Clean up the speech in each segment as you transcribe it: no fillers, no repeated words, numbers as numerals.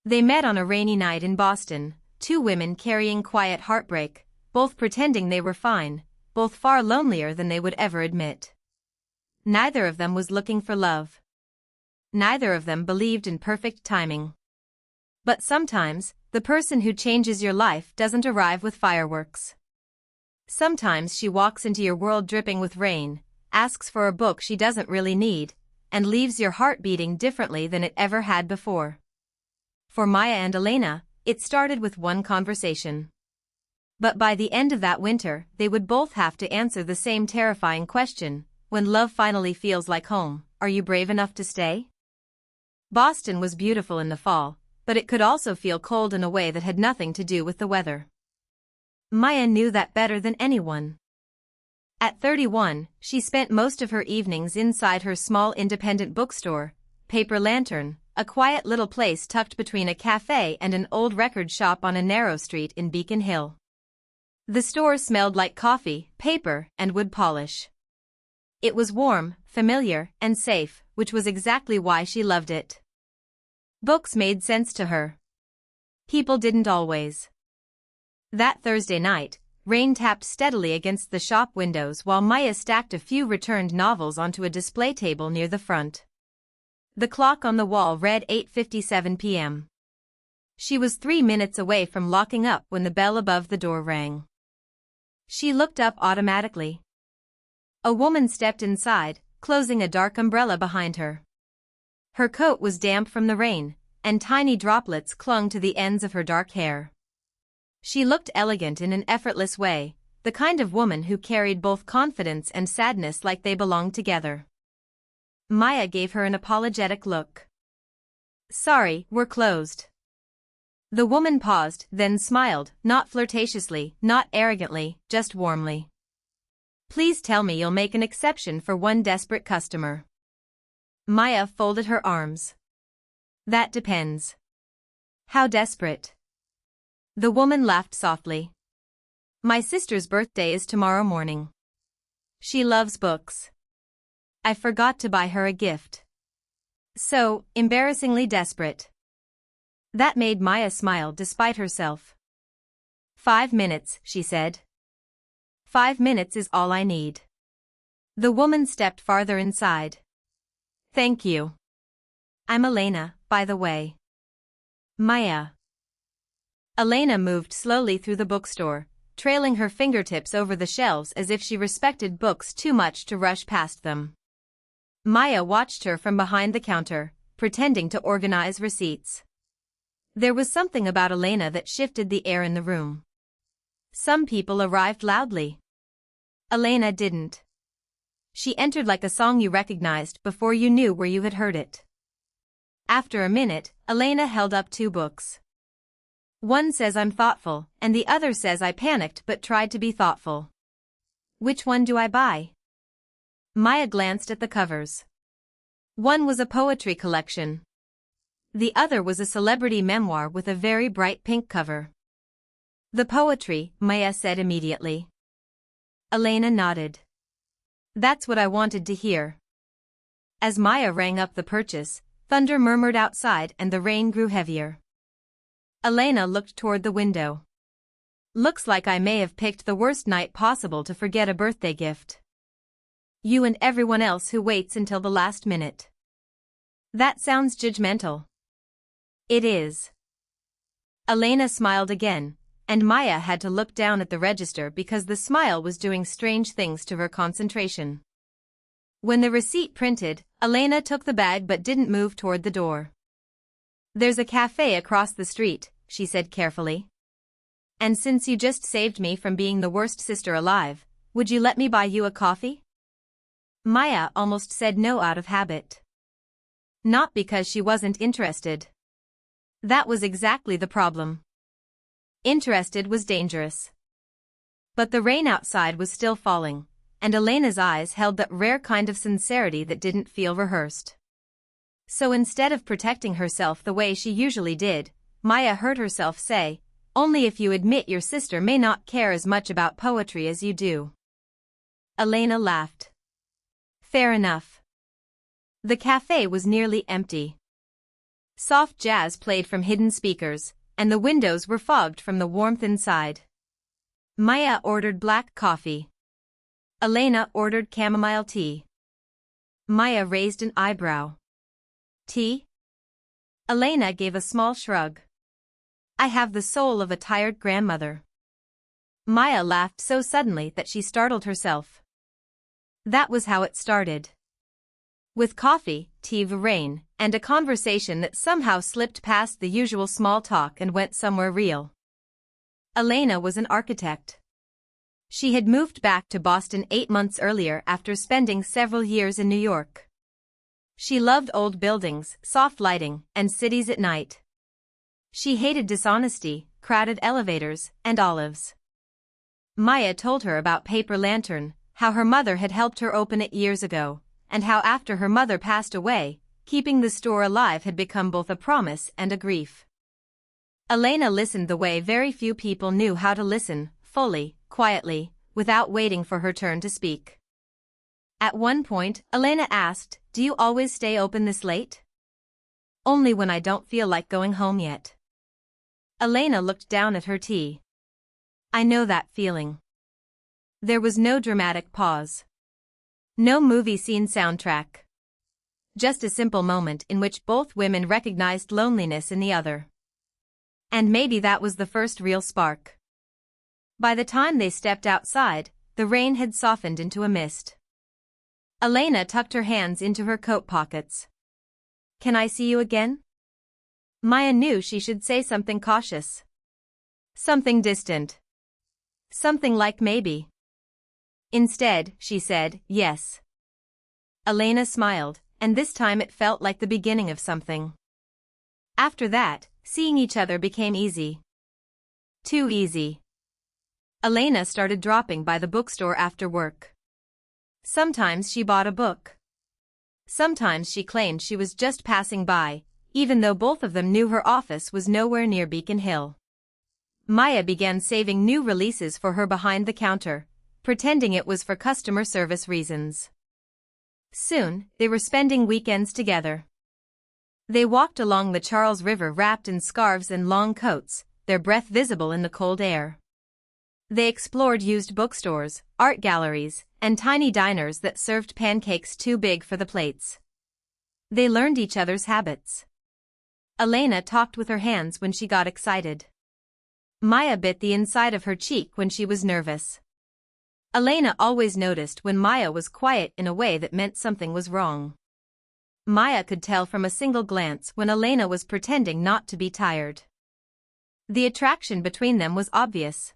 They met on a rainy night in Boston, two women carrying quiet heartbreak, both pretending they were fine, both far lonelier than they would ever admit. Neither of them was looking for love. Neither of them believed in perfect timing. But sometimes, the person who changes your life doesn't arrive with fireworks. Sometimes she walks into your world dripping with rain, asks for a book she doesn't really need, and leaves your heart beating differently than it ever had before. For Maya and Elena, it started with one conversation. But by the end of that winter, they would both have to answer the same terrifying question: when love finally feels like home, are you brave enough to stay? Boston was beautiful in the fall, but it could also feel cold in a way that had nothing to do with the weather. Maya knew that better than anyone. At 31, she spent most of her evenings inside her small independent bookstore, Paper Lantern, a quiet little place tucked between a cafe and an old record shop on a narrow street in Beacon Hill. The store smelled like coffee, paper, and wood polish. It was warm, familiar, and safe, which was exactly why she loved it. Books made sense to her. People didn't always. That Thursday night, rain tapped steadily against the shop windows while Maya stacked a few returned novels onto a display table near the front. The clock on the wall read 8:57 p.m. She was 3 minutes away from locking up when the bell above the door rang. She looked up automatically. A woman stepped inside, closing a dark umbrella behind her. Her coat was damp from the rain, and tiny droplets clung to the ends of her dark hair. She looked elegant in an effortless way, the kind of woman who carried both confidence and sadness like they belonged together. Maya gave her an apologetic look. "Sorry, we're closed." The woman paused, then smiled, not flirtatiously, not arrogantly, just warmly. "Please tell me you'll make an exception for one desperate customer." Maya folded her arms. "That depends." "How desperate?" The woman laughed softly. "My sister's birthday is tomorrow morning. She loves books. I forgot to buy her a gift. So, embarrassingly desperate." That made Maya smile despite herself. 5 minutes, she said. 5 minutes is all I need." The woman stepped farther inside. "Thank you. I'm Elena, by the way." "Maya." Elena moved slowly through the bookstore, trailing her fingertips over the shelves as if she respected books too much to rush past them. Maya watched her from behind the counter, pretending to organize receipts. There was something about Elena that shifted the air in the room. Some people arrived loudly. Elena didn't. She entered like a song you recognized before you knew where you had heard it. After a minute, Elena held up 2 books. One says I'm thoughtful, and the other says I panicked but tried to be thoughtful. Which one do I buy? Maya glanced at the covers. One was a poetry collection. The other was a celebrity memoir with a very bright pink cover. "The poetry," Maya said immediately. Elena nodded. "That's what I wanted to hear." As Maya rang up the purchase, thunder murmured outside and the rain grew heavier. Elena looked toward the window. "Looks like I may have picked the worst night possible to forget a birthday gift. You and everyone else who waits until the last minute." "That sounds judgmental." "It is." Elena smiled again, and Maya had to look down at the register because the smile was doing strange things to her concentration. When the receipt printed, Elena took the bag but didn't move toward the door. "There's a cafe across the street," she said carefully. "And since you just saved me from being the worst sister alive, would you let me buy you a coffee?" Maya almost said no out of habit. Not because she wasn't interested. That was exactly the problem. Interested was dangerous. But the rain outside was still falling, and Elena's eyes held that rare kind of sincerity that didn't feel rehearsed. So instead of protecting herself the way she usually did, Maya heard herself say, "Only if you admit your sister may not care as much about poetry as you do." Elena laughed. "Fair enough." The cafe was nearly empty. Soft jazz played from hidden speakers, and the windows were fogged from the warmth inside. Maya ordered black coffee. Elena ordered chamomile tea. Maya raised an eyebrow. Tea? Elena gave a small shrug. I have the soul of a tired grandmother. Maya laughed so suddenly that she startled herself. That was how it started. With coffee, tea, rain, and a conversation that somehow slipped past the usual small talk and went somewhere real. Elena was an architect. She had moved back to Boston 8 months earlier after spending several years in New York. She loved old buildings, soft lighting, and cities at night. She hated dishonesty, crowded elevators, and olives. Maya told her about Paper Lantern, how her mother had helped her open it years ago, and how after her mother passed away, keeping the store alive had become both a promise and a grief. Elena listened the way very few people knew how to listen, fully, quietly, without waiting for her turn to speak. At one point, Elena asked, "Do you always stay open this late?" "Only when I don't feel like going home yet." Elena looked down at her tea. "I know that feeling." There was no dramatic pause. No movie scene soundtrack. Just a simple moment in which both women recognized loneliness in the other. And maybe that was the first real spark. By the time they stepped outside, the rain had softened into a mist. Elena tucked her hands into her coat pockets. "Can I see you again?" Maya knew she should say something cautious. Something distant. Something like maybe. Instead, she said, "Yes." Elena smiled, and this time it felt like the beginning of something. After that, seeing each other became easy. Too easy. Elena started dropping by the bookstore after work. Sometimes she bought a book. Sometimes she claimed she was just passing by, even though both of them knew her office was nowhere near Beacon Hill. Maya began saving new releases for her behind the counter, pretending it was for customer service reasons. Soon, they were spending weekends together. They walked along the Charles River wrapped in scarves and long coats, their breath visible in the cold air. They explored used bookstores, art galleries, and tiny diners that served pancakes too big for the plates. They learned each other's habits. Elena talked with her hands when she got excited. Maya bit the inside of her cheek when she was nervous. Elena always noticed when Maya was quiet in a way that meant something was wrong. Maya could tell from a single glance when Elena was pretending not to be tired. The attraction between them was obvious.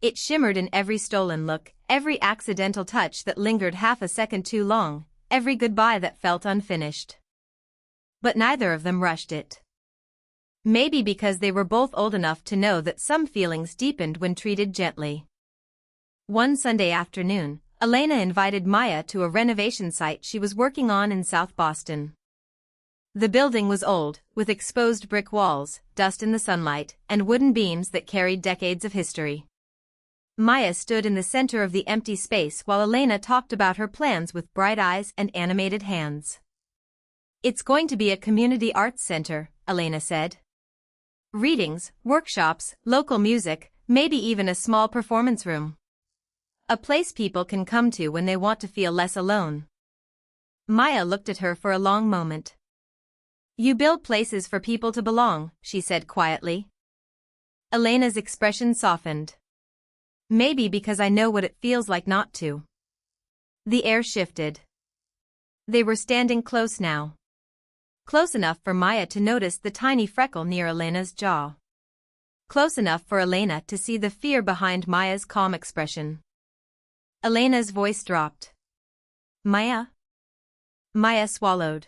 It shimmered in every stolen look, every accidental touch that lingered half a second too long, every goodbye that felt unfinished. But neither of them rushed it. Maybe because they were both old enough to know that some feelings deepened when treated gently. One Sunday afternoon, Elena invited Maya to a renovation site she was working on in South Boston. The building was old, with exposed brick walls, dust in the sunlight, and wooden beams that carried decades of history. Maya stood in the center of the empty space while Elena talked about her plans with bright eyes and animated hands. "It's going to be a community arts center," Elena said. "Readings, workshops, local music, maybe even a small performance room. A place people can come to when they want to feel less alone." Maya looked at her for a long moment. "You build places for people to belong," she said quietly. Elena's expression softened. "Maybe because I know what it feels like not to." The air shifted. They were standing close now. Close enough for Maya to notice the tiny freckle near Elena's jaw. Close enough for Elena to see the fear behind Maya's calm expression. Elena's voice dropped. "Maya?" Maya swallowed.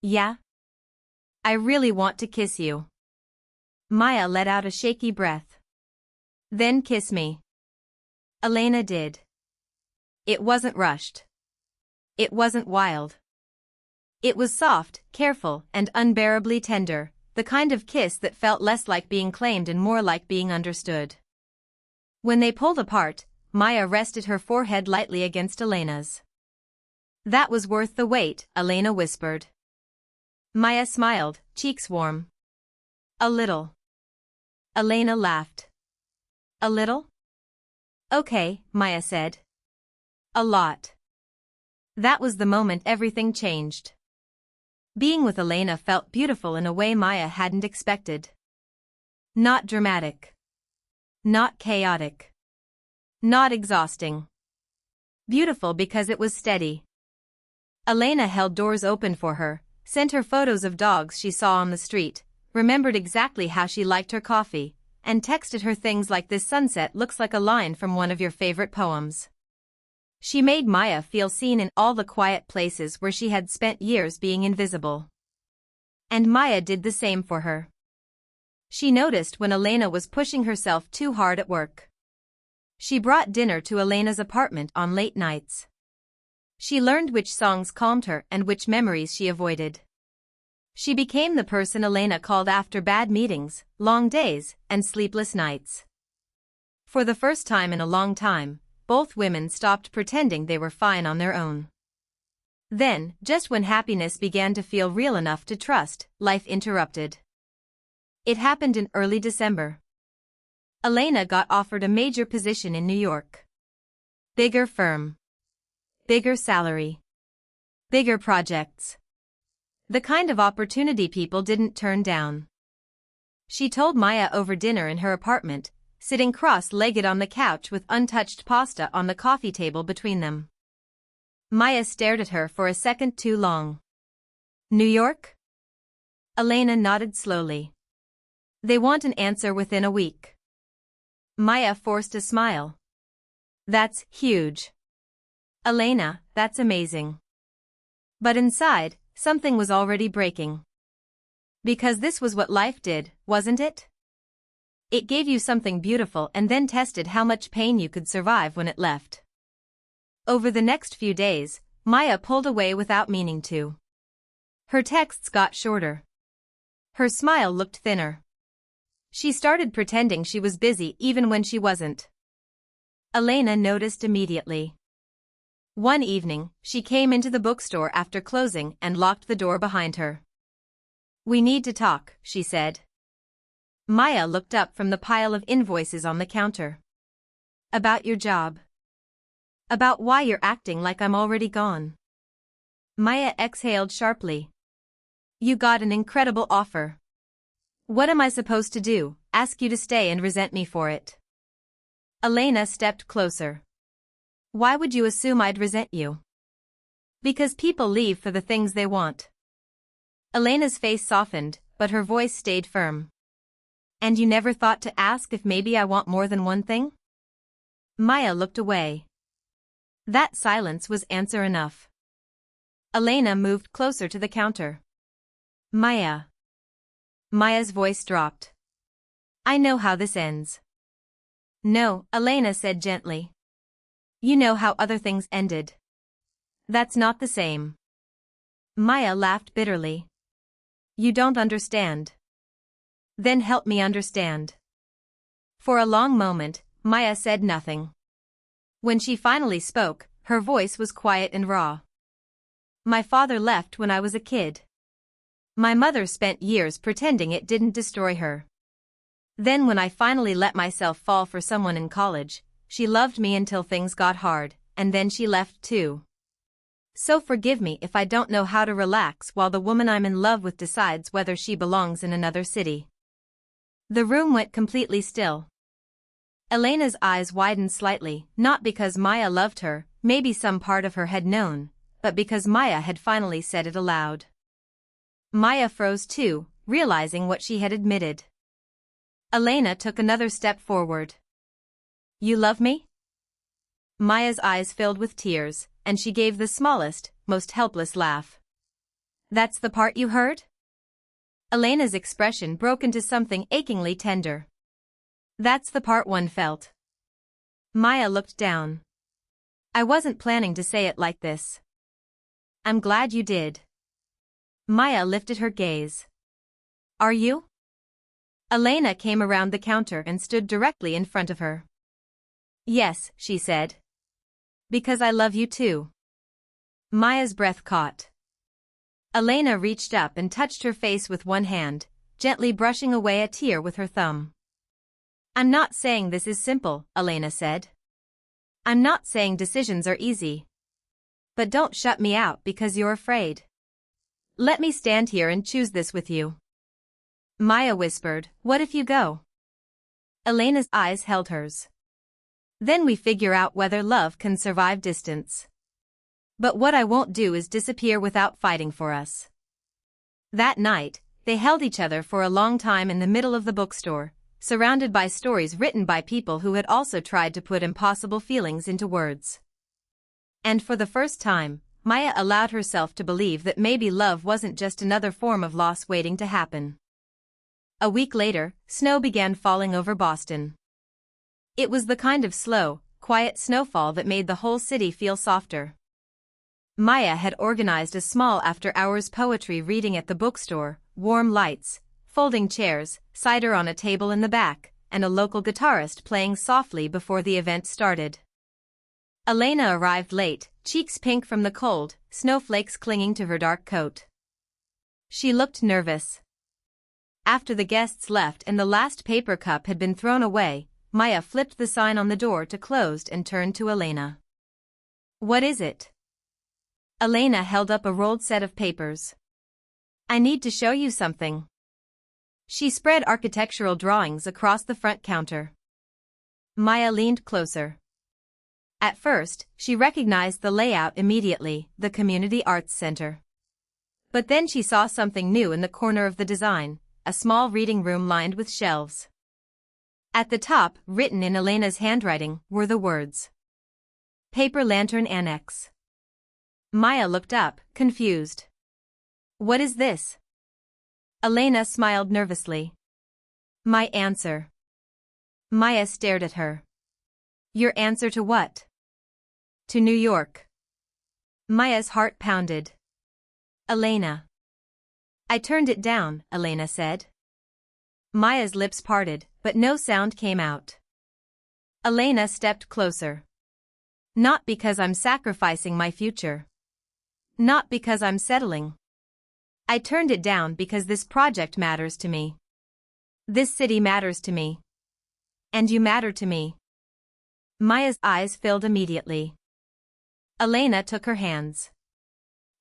"Yeah? I really want to kiss you." Maya let out a shaky breath. "Then kiss me." Elena did. It wasn't rushed. It wasn't wild. It was soft, careful, and unbearably tender, the kind of kiss that felt less like being claimed and more like being understood. When they pulled apart, Maya rested her forehead lightly against Elena's. "That was worth the wait," Elena whispered. Maya smiled, cheeks warm. A little. Elena laughed. A little? Okay, Maya said. A lot. That was the moment everything changed. Being with Elena felt beautiful in a way Maya hadn't expected. Not dramatic. Not chaotic. Not exhausting. Beautiful because it was steady. Elena held doors open for her, sent her photos of dogs she saw on the street, remembered exactly how she liked her coffee, and texted her things like "This sunset looks like a line from one of your favorite poems." She made Maya feel seen in all the quiet places where she had spent years being invisible. And Maya did the same for her. She noticed when Elena was pushing herself too hard at work. She brought dinner to Elena's apartment on late nights. She learned which songs calmed her and which memories she avoided. She became the person Elena called after bad meetings, long days, and sleepless nights. For the first time in a long time, both women stopped pretending they were fine on their own. Then, just when happiness began to feel real enough to trust, life interrupted. It happened in early December. Elena got offered a major position in New York. Bigger firm. Bigger salary. Bigger projects. The kind of opportunity people didn't turn down. She told Maya over dinner in her apartment, sitting cross-legged on the couch with untouched pasta on the coffee table between them. Maya stared at her for a second too long. New York? Elena nodded slowly. They want an answer within a week. Maya forced a smile. That's huge. Elena, that's amazing. But inside, something was already breaking. Because this was what life did, wasn't it? It gave you something beautiful and then tested how much pain you could survive when it left. Over the next few days, Maya pulled away without meaning to. Her texts got shorter. Her smile looked thinner. She started pretending she was busy even when she wasn't. Elena noticed immediately. One evening, she came into the bookstore after closing and locked the door behind her. "We need to talk," she said. Maya looked up from the pile of invoices on the counter. "About your job. About why you're acting like I'm already gone." Maya exhaled sharply. "You got an incredible offer. What am I supposed to do, ask you to stay and resent me for it?" Elena stepped closer. "Why would you assume I'd resent you?" "Because people leave for the things they want." Elena's face softened, but her voice stayed firm. "And you never thought to ask if maybe I want more than one thing?" Maya looked away. That silence was answer enough. Elena moved closer to the counter. "Maya." Maya's voice dropped. "I know how this ends." "No," Elena said gently. "You know how other things ended. That's not the same." Maya laughed bitterly. "You don't understand." "Then help me understand." For a long moment, Maya said nothing. When she finally spoke, her voice was quiet and raw. "My father left when I was a kid. My mother spent years pretending it didn't destroy her. Then when I finally let myself fall for someone in college, she loved me until things got hard, and then she left too. So forgive me if I don't know how to relax while the woman I'm in love with decides whether she belongs in another city." The room went completely still. Elena's eyes widened slightly, not because Maya loved her, maybe some part of her had known, but because Maya had finally said it aloud. Maya froze too, realizing what she had admitted. Elena took another step forward. "You love me?" Maya's eyes filled with tears, and she gave the smallest, most helpless laugh. "That's the part you heard?" Elena's expression broke into something achingly tender. "That's the part one felt." Maya looked down. "I wasn't planning to say it like this." "I'm glad you did." Maya lifted her gaze. "Are you?" Elena came around the counter and stood directly in front of her. "Yes," she said. "Because I love you too." Maya's breath caught. Elena reached up and touched her face with one hand, gently brushing away a tear with her thumb. I'm not saying this is simple, Elena said. I'm not saying decisions are easy. But don't shut me out because you're afraid. Let me stand here and choose this with you. Maya whispered, what if you go? Elena's eyes held hers. Then we figure out whether love can survive distance. But what I won't do is disappear without fighting for us. That night, they held each other for a long time in the middle of the bookstore, surrounded by stories written by people who had also tried to put impossible feelings into words. And for the first time, Maya allowed herself to believe that maybe love wasn't just another form of loss waiting to happen. A week later, snow began falling over Boston. It was the kind of slow, quiet snowfall that made the whole city feel softer. Maya had organized a small after-hours poetry reading at the bookstore, warm lights, folding chairs, cider on a table in the back, and a local guitarist playing softly before the event started. Elena arrived late, cheeks pink from the cold, snowflakes clinging to her dark coat. She looked nervous. After the guests left and the last paper cup had been thrown away, Maya flipped the sign on the door to closed and turned to Elena. What is it? Elena held up a rolled set of papers. I need to show you something. She spread architectural drawings across the front counter. Maya leaned closer. At first, she recognized the layout immediately, the Community Arts Center. But then she saw something new in the corner of the design, a small reading room lined with shelves. At the top, written in Elena's handwriting, were the words, Paper Lantern Annex. Maya looked up, confused. What is this? Elena smiled nervously. My answer. Maya stared at her. Your answer to what? To New York. Maya's heart pounded. Elena. I turned it down, Elena said. Maya's lips parted, but no sound came out. Elena stepped closer. Not because I'm sacrificing my future. Not because I'm settling. I turned it down because this project matters to me. This city matters to me. And you matter to me. Maya's eyes filled immediately. Elena took her hands.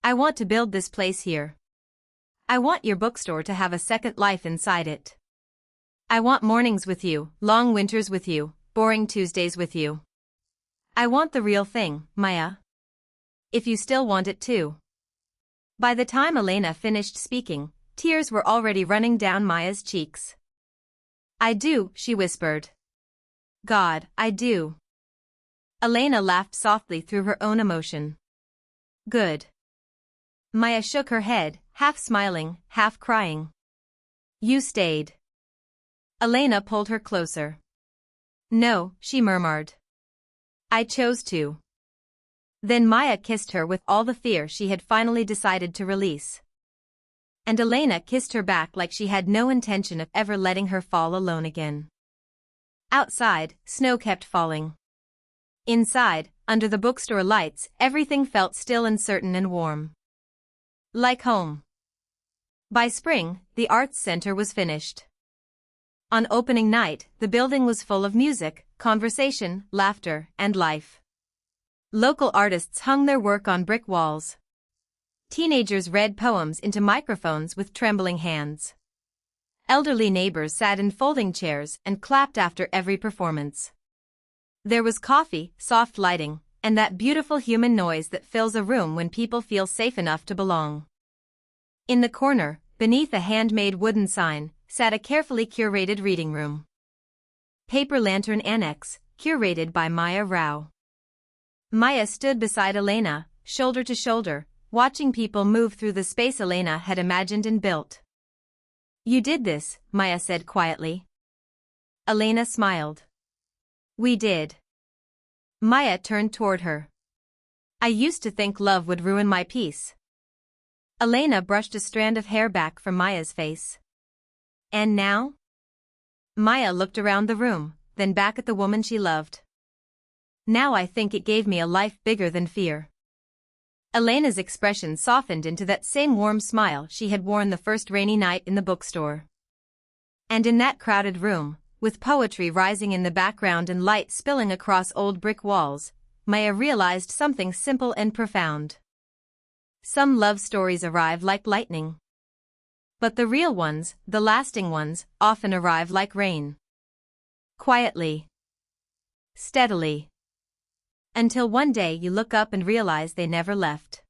I want to build this place here. I want your bookstore to have a second life inside it. I want mornings with you, long winters with you, boring Tuesdays with you. I want the real thing, Maya. If you still want it too. By the time Elena finished speaking, tears were already running down Maya's cheeks. I do, she whispered. God, I do. Elena laughed softly through her own emotion. Good. Maya shook her head, half smiling, half crying. You stayed. Elena pulled her closer. No, she murmured. I chose to. Then Maya kissed her with all the fear she had finally decided to release. And Elena kissed her back like she had no intention of ever letting her fall alone again. Outside, snow kept falling. Inside, under the bookstore lights, everything felt still and certain and warm. Like home. By spring, the arts center was finished. On opening night, the building was full of music, conversation, laughter, and life. Local artists hung their work on brick walls. Teenagers read poems into microphones with trembling hands. Elderly neighbors sat in folding chairs and clapped after every performance. There was coffee, soft lighting, and that beautiful human noise that fills a room when people feel safe enough to belong. In the corner, beneath a handmade wooden sign, sat a carefully curated reading room. Paper Lantern Annex, curated by Maya Rao. Maya stood beside Elena, shoulder to shoulder, watching people move through the space Elena had imagined and built. You did this, Maya said quietly. Elena smiled. We did. Maya turned toward her. I used to think love would ruin my peace. Elena brushed a strand of hair back from Maya's face. And now? Maya looked around the room, then back at the woman she loved. Now I think it gave me a life bigger than fear. Elena's expression softened into that same warm smile she had worn the first rainy night in the bookstore. And in that crowded room, with poetry rising in the background and light spilling across old brick walls, Maya realized something simple and profound. Some love stories arrive like lightning. But the real ones, the lasting ones, often arrive like rain. Quietly. Steadily. Until one day you look up and realize they never left.